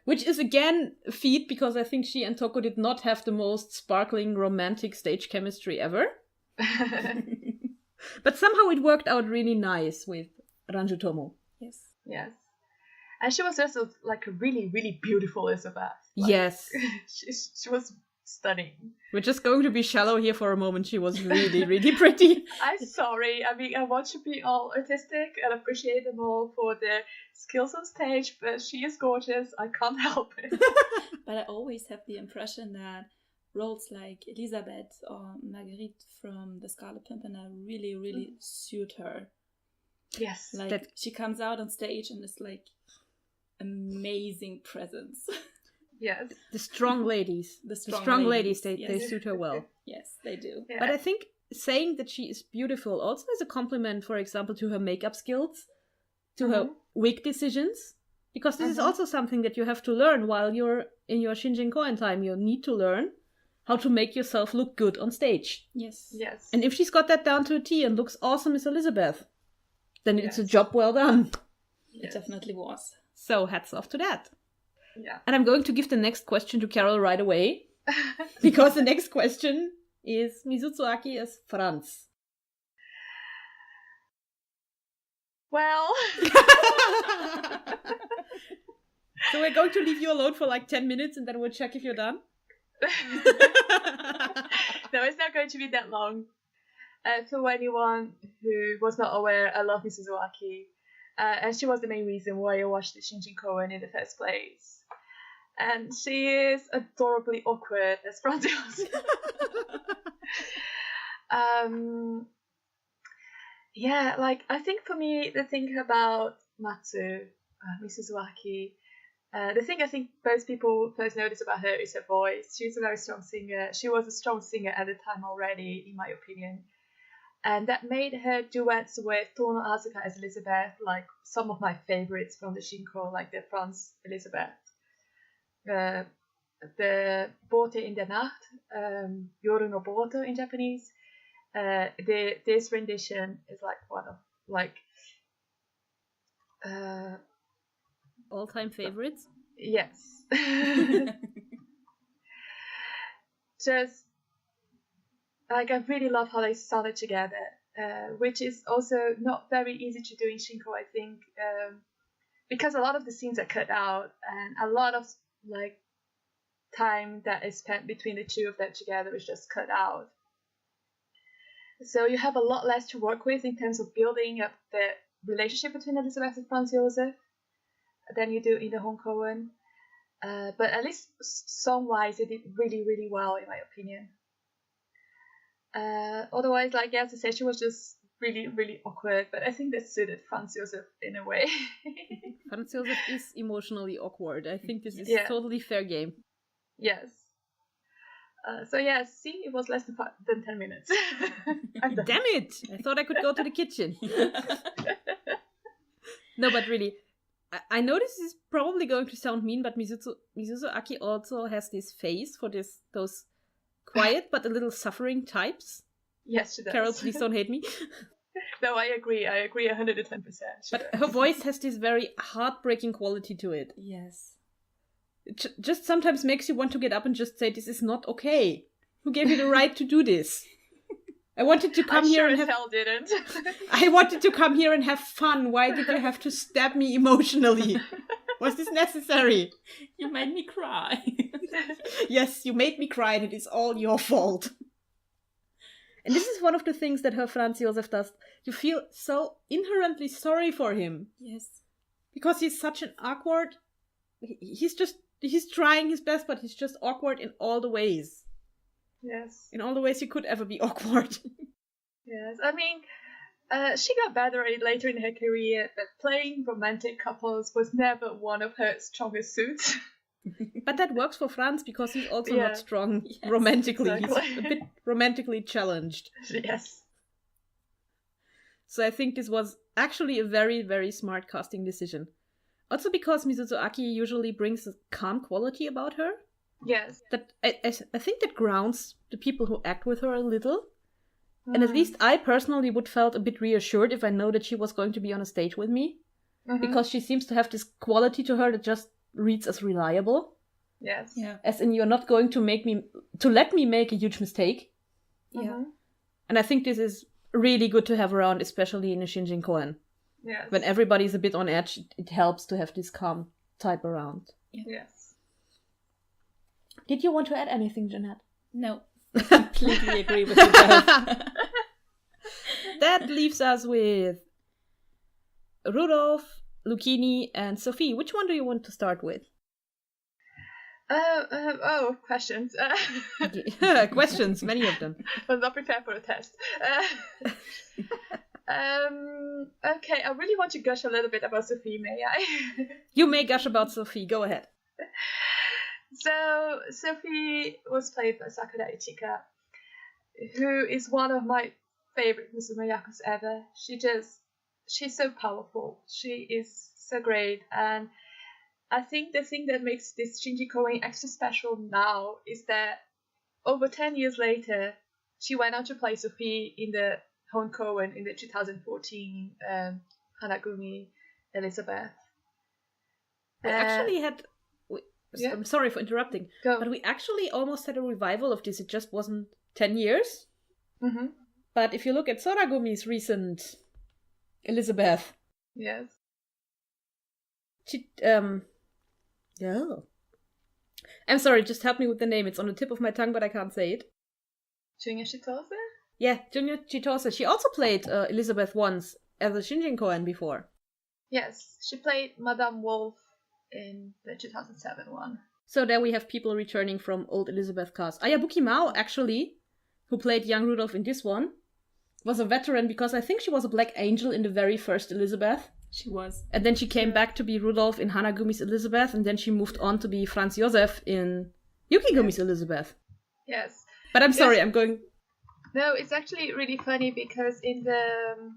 Which is again a feat because I think she and Toko did not have the most sparkling romantic stage chemistry ever. But somehow it worked out really nice with Ranju Tomu. Yes. Yes. And she was also like a really, really beautiful Elisabeth. Like, yes. she was stunning. We're just going to be shallow here for a moment. She was really, really pretty. I'm sorry. I mean, I want to be all artistic and appreciate them all for their skills on stage, but she is gorgeous. I can't help it. But I always have the impression that roles like Elisabeth or Marguerite from The Scarlet Pimpernel really, really suit her. Yes. Like, she comes out on stage and is like amazing presence. Yes. The strong ladies. The strong ladies, they suit her well. Yes, they do. Yeah. But I think saying that she is beautiful also is a compliment, for example, to her makeup skills, to her wig decisions. Because this is also something that you have to learn while you're in your Shinjin Koen time. You need to learn how to make yourself look good on stage. Yes. Yes. And if she's got that down to a T and looks awesome as Elisabeth, then it's a job well done. It definitely was. So hats off to that. Yeah. And I'm going to give the next question to Carol right away. Because the next question is Mizutsuaki as Franz. Well. So we're going to leave you alone for like 10 minutes and then we'll check if you're done. No, it's not going to be that long. For anyone who was not aware, I love Mizutsuaki. And she was the main reason why I watched the Shinjin Koen in the first place. And she is adorably awkward as Franz Josef. Yeah, like, I think for me, the thing about Matsu, Mizutsuaki, the thing I think most people first notice about her is her voice. She's a very strong singer. She was a strong singer at the time already, in my opinion. And that made her duets with Tono Asuka as Elisabeth, like some of my favorites from the Shinko, like the Franz Elisabeth. The Bote in der Nacht, Yoru no Bote in Japanese. This rendition is like one of all-time favorites. Yes. Just like I really love how they sounded together, which is also not very easy to do in Shinko, I think, because a lot of the scenes are cut out and a lot of like time that is spent between the two of them together is just cut out. So you have a lot less to work with in terms of building up the relationship between Elisabeth and Franz Josef than you do in the Honkoen. But at least song-wise, it did really, really well, in my opinion. Otherwise, like as I said, she was just really, really awkward, but I think that suited Franz Josef in a way. Franz Josef is emotionally awkward. I think this is totally fair game. Yes. So yeah, see, it was less than 10 minutes. Damn it! I thought I could go to the kitchen. No, but really, I know this is probably going to sound mean, but Mizutsuaki also has this face for those quiet but a little suffering types. Yes, she does. Carol, please don't hate me. No, I agree 110%. But her voice has this very heartbreaking quality to it. Yes. It just sometimes makes you want to get up and just say, this is not okay. Who gave you the right to do this? I wanted to come here and have... hell didn't. I wanted to come here and have fun. Why did you have to stab me emotionally? Was this necessary? You made me cry. Yes, you made me cry, and it is all your fault. And this is one of the things that her Franz Josef does. You feel so inherently sorry for him. Yes. Because he's such an awkward... He's trying his best, but he's just awkward in all the ways. Yes. In all the ways you could ever be awkward. Yes, I mean, she got better later in her career, but playing romantic couples was never one of her strongest suits. But that works for Franz because he's also not strong Yes, romantically. Exactly. He's a bit romantically challenged. Yes. So I think this was actually a very, very smart casting decision. Also because Mizuto Aki usually brings a calm quality about her. Yes. That I think that grounds the people who act with her a little. And at least I personally would felt a bit reassured if I know that she was going to be on a stage with me. Because she seems to have this quality to her that just reads as reliable. Yes. Yeah. As in, you're not going to let me make a huge mistake. Yeah. And I think this is really good to have around, especially in a Shinjin Koan. Yes. When everybody's a bit on edge, it helps to have this calm type around. Yes. Did you want to add anything, Jeanette? No. I completely agree with you both. That leaves us with Rudolph, Lucchini, and Sophie. Which one do you want to start with? Questions. Questions, many of them. I was not prepared for the test. Okay, I really want to gush a little bit about Sophie, may I? You may gush about Sophie. Go ahead. So, Sophie was played by Sakura Ichika, who is one of my favorite Musume Yakus ever. She's so powerful. She is so great. And I think the thing that makes this Shinji Koen extra special now is that over 10 years later, she went on to play Sophie in the Hon Koen in the 2014 Hanagumi Elisabeth. We actually had... I'm sorry for interrupting, but we actually almost had a revival of this. It just wasn't 10 years. But if you look at Soragumi's recent Elisabeth... Yes. She, I'm sorry, just help me with the name. It's on the tip of my tongue, but I can't say it. Junya Shitose? Yeah, Junya Chitose. She also played Elisabeth once as a Shinjin Koen before. Yes, she played Madame Wolf in the 2007 one. So there we have people returning from old Elisabeth cast. Ayabuki Mao, actually, who played young Rudolph in this one, was a veteran because I think she was a Black Angel in the very first Elisabeth. She was. And then she came back to be Rudolph in Hanagumi's Elisabeth, and then she moved on to be Franz Josef in Yukigumi's Elisabeth. Yes. But I'm sorry, I'm going... No, it's actually really funny because in the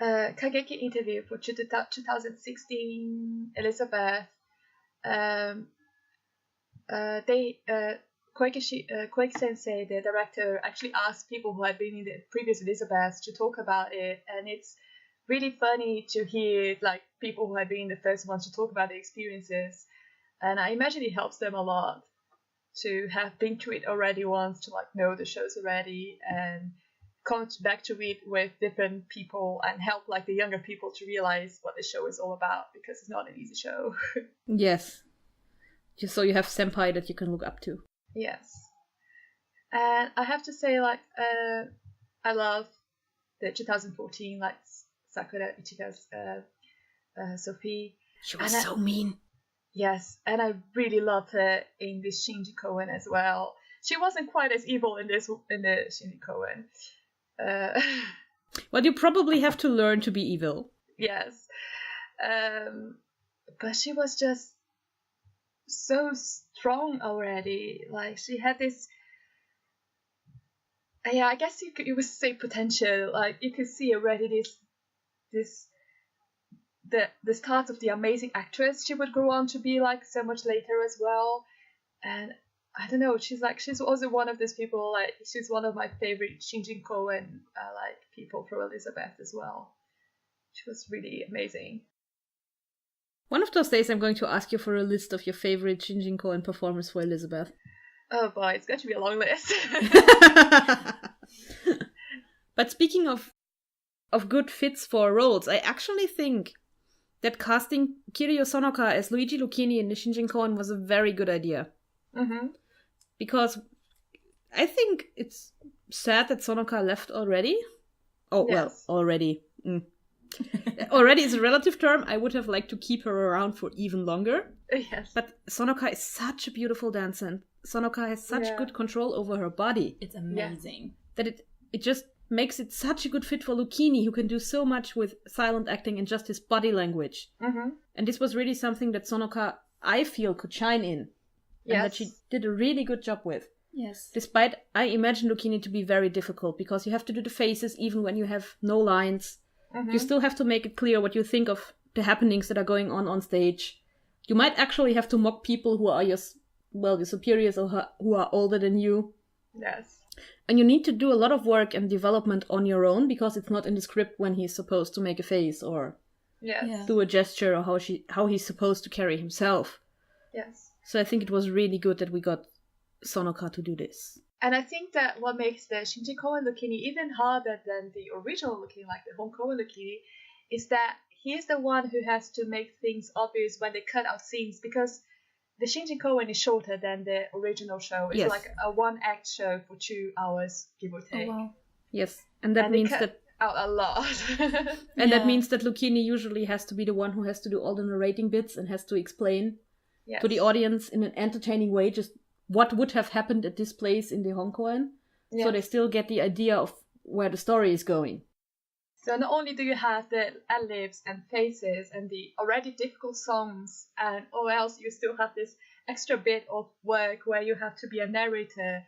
Kageki interview for 2016 Elisabeth, Koike Sensei, the director, actually asked people who had been in the previous Elisabeths to talk about it, and it's really funny to hear like people who had been the first ones to talk about the experiences, and I imagine it helps them a lot to have been to it already once, to like know the shows already and come back to it with different people and help like the younger people to realize what the show is all about, because it's not an easy show. Yes. Just so you have senpai that you can look up to. Yes. And I have to say, like, I love the 2014, like, Sakura Ichika's Sophie. She was so mean. Yes, and I really loved her in this Shinji Koen as well. She wasn't quite as evil in the Shinji Koen. Well, you probably have to learn to be evil. Yes. But she was just so strong already. Like, she had this... Yeah, I guess you would say potential. Like, you could see already the start of the amazing actress she would grow on to be, like, so much later as well. And I don't know, she's also one of those people, like, she's one of my favorite Shinjin Koen like people from Elisabeth as well. She was really amazing. One of those days I'm going to ask you for a list of your favorite Shinjin Koen performers for Elisabeth. Oh boy, it's going to be a long list. But speaking of good fits for roles, I actually think that casting Kiryu Sonoka as Luigi Lucchini in the Shinjin Koen was a very good idea. Mm-hmm. Because I think it's sad that Sonoka left already. Oh, Yes. well, already. Already is a relative term. I would have liked to keep her around for even longer. Yes. But Sonoka is such a beautiful dancer. And Sonoka has such good control over her body. It's amazing. That it just makes it such a good fit for Lucchini, who can do so much with silent acting and just his body language. Mm-hmm. And this was really something that Sonoka, I feel, could shine in. Yes. And that she did a really good job with. Yes. Despite, I imagine Lucchini to be very difficult, because you have to do the faces even when you have no lines. Mm-hmm. You still have to make it clear what you think of the happenings that are going on stage. You might actually have to mock people who are your superiors or who are older than you. Yes. And you need to do a lot of work and development on your own, because it's not in the script when he's supposed to make a face or do a gesture, or how he's supposed to carry himself. Yes. So I think it was really good that we got Sonoka to do this. And I think that what makes the Shinjin Koen Lucchini even harder than the original Lucchini, like the Hong Koen Lucchini, is that he's the one who has to make things obvious when they cut out scenes, because the Shinjin Koen is shorter than the original show. It's like a one-act show for 2 hours, give or take. Oh, wow. Yes, and that means that out a lot. and that means that Lucchini usually has to be the one who has to do all the narrating bits and has to explain to the audience in an entertaining way just what would have happened at this place in the Hongkoen, so they still get the idea of where the story is going. So not only do you have the ad-libs and faces and the already difficult songs, and or else you still have this extra bit of work where you have to be a narrator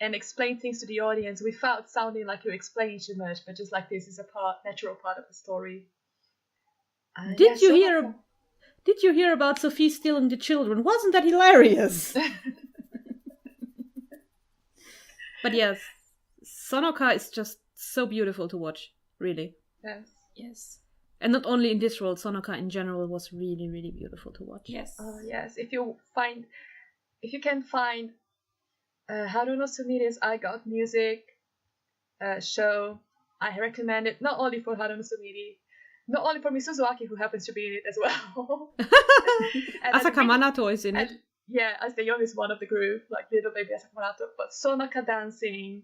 and explain things to the audience without sounding like you're explaining too much, but just like this is a natural part of the story. Did you hear about Sophie stealing the children? Wasn't that hilarious? But yes, Sonoka is just so beautiful to watch, really. Yes. Yes. And not only in this role, Sonoka in general was really, really beautiful to watch. Yes. Yes. If you can find Haruno Sumire's I Got Music show, I recommend it not only for Haruno Sumire, not only for Misuzu Aki, who happens to be in it as well. Asaka Manato is in it. Yeah, as the youngest one of the group, like little baby Asaka Manato. But Sonoka dancing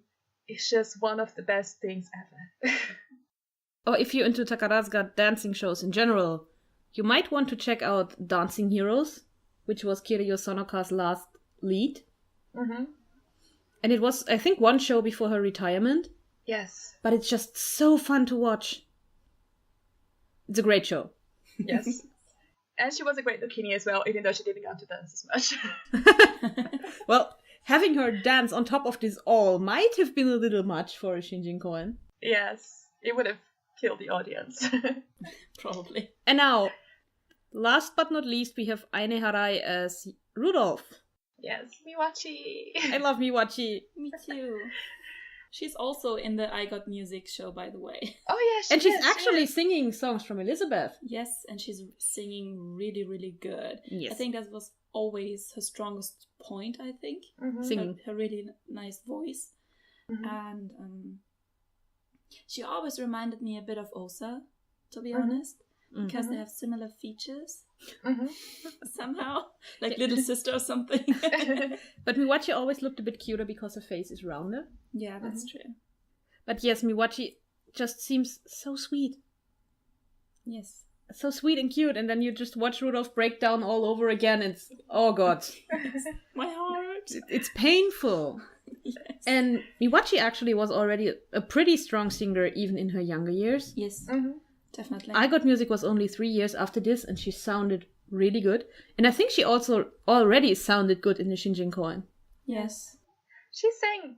is just one of the best things ever. Or if you're into Takarazuka dancing shows in general, you might want to check out Dancing Heroes, which was Kiryu Sonoka's last lead. Mm-hmm. And it was, I think, one show before her retirement. Yes. But it's just so fun to watch. It's a great show. Yes. And she was a great Lucchini as well, even though she didn't get to dance as much. Well, having her dance on top of this all might have been a little much for a Shinjin Koen. Yes, it would have killed the audience. Probably. And now, last but not least, we have Aine Harai as Rudolph. Yes, Miwachi. I love Miwachi. Me too. She's also in the I Got Music show, by the way. Oh yeah, she's actually singing songs from Elisabeth. Yes, and she's singing really, really good. Yes. I think that was always her strongest point, I think. Mm-hmm. Singing. Her really nice voice. Mm-hmm. And she always reminded me a bit of Osa, to be honest. Because they have similar features. Mm-hmm. Somehow. Like little sister or something. But Miwachi always looked a bit cuter because her face is rounder. Yeah, that's true. But yes, Miwachi just seems so sweet. Yes. So sweet and cute. And then you just watch Rudolph break down all over again. It's, oh god. My heart. It's painful. Yes. And Miwachi actually was already a pretty strong singer even in her younger years. Yes. Mm-hmm. Definitely. I Got Music was only 3 years after this, and she sounded really good. And I think she also already sounded good in the Shinjin Koen. Yes. She sang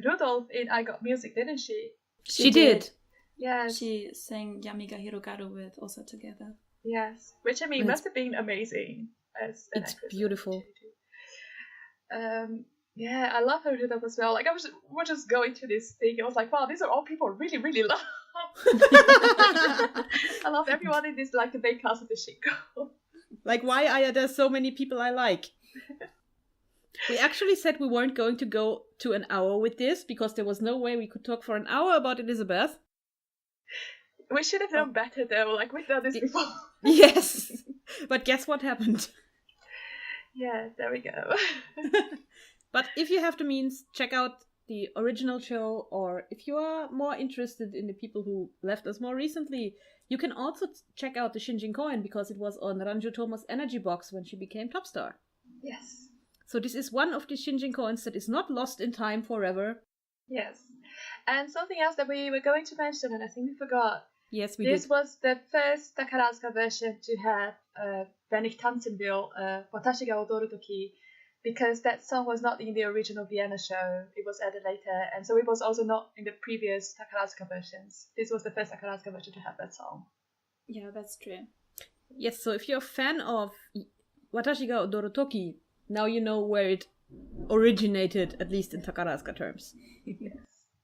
Rudolph in I Got Music, didn't she? She did. Yes. She sang Yamiga Hirogaru with Osa together. Yes. Which, I mean, must have been amazing. As an it's actress. beautiful. Yeah, I love her Rudolph as well. Like, we're just going to this thing. I was like, wow, these are all people I really, really love. I love everyone in this, like, the main cast of the Shinko. Like, why are there so many people I like? We actually said we weren't going to go to an hour with this, because there was no way we could talk for an hour about Elisabeth. We should have known better, though. Like, we've done this before. Yes. But guess what happened? Yeah, there we go. But if you have the means, check out the original show, or if you are more interested in the people who left us more recently, you can also check out the Shinjin Koen, because it was on Ranju Toma's energy box when she became top star. Yes. So this is one of the Shinjin Koens that is not lost in time forever. Yes. And something else that we were going to mention, and I think we forgot. Yes, we did. This was the first Takarazuka version to have Wenn ich tanzen will, Watashi ga odoru toki, because that song was not in the original Vienna show. It was added later, and so it was also not in the previous Takarazuka versions. This was the first Takarazuka version to have that song. Yeah, that's true. Yes, so if you're a fan of Watashi ga odoru toki, now you know where it originated, at least in Takarazuka terms. Yes.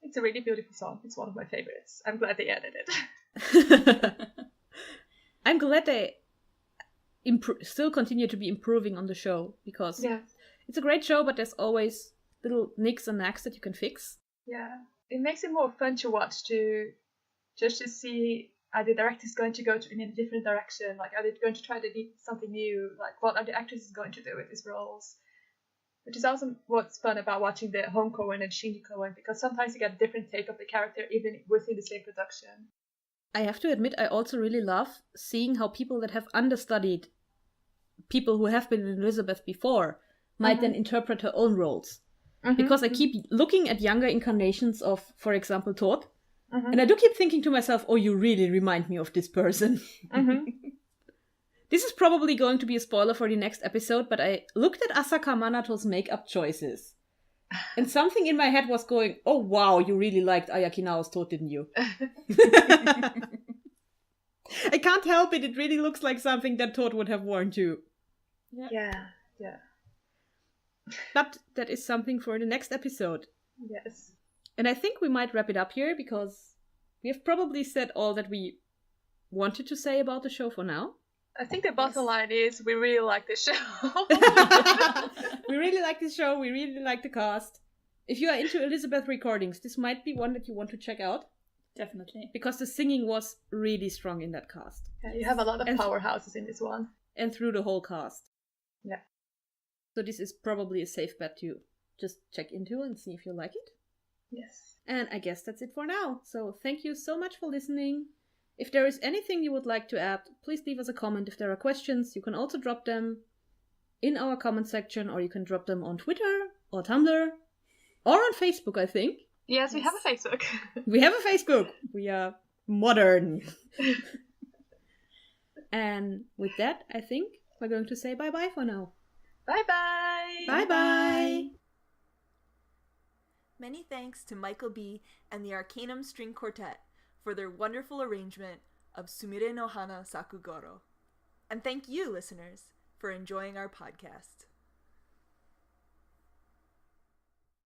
It's a really beautiful song. It's one of my favorites. I'm glad they added it. I'm glad they still continue to be improving on the show, because it's a great show, but there's always little nicks and knacks that you can fix. Yeah, it makes it more fun to watch, to see are the directors going to go in a different direction, like are they going to try to do something new, like what are the actresses going to do with these roles, which is also what's fun about watching the home Koen and Shinji Koen, because sometimes you get a different take of the character even within the same production. I have to admit, I also really love seeing how people that have understudied people who have been in Elisabeth before might then interpret her own roles. Because I keep looking at younger incarnations of, for example, Todd, and I do keep thinking to myself, oh, you really remind me of this person. This is probably going to be a spoiler for the next episode, but I looked at Asaka Manato's makeup choices. And something in my head was going, oh wow, you really liked Ayaki Nao's Todd, didn't you? I can't help it, it really looks like something that Todd would have worn too. Yeah. But that is something for the next episode. Yes. And I think we might wrap it up here, because we have probably said all that we wanted to say about the show for now. I think the bottom line is we really like this show. We really like this show. We really like the cast. If you are into Elisabeth recordings, this might be one that you want to check out. Definitely. Because the singing was really strong in that cast. Yeah, you have a lot of powerhouses in this one. And through the whole cast. Yeah. So this is probably a safe bet to just check into and see if you like it. Yes. And I guess that's it for now. So thank you so much for listening. If there is anything you would like to add, please leave us a comment. If there are questions, you can also drop them in our comment section, or you can drop them on Twitter or Tumblr or on Facebook, I think. Yes, we have a Facebook. We have a Facebook. We are modern. And with that, I think we're going to say bye-bye for now. Bye-bye. Bye-bye. Many thanks to Michael B. and the Arcanum String Quartet for their wonderful arrangement of Sumire no Hana Sakugoro. And thank you, listeners, for enjoying our podcast.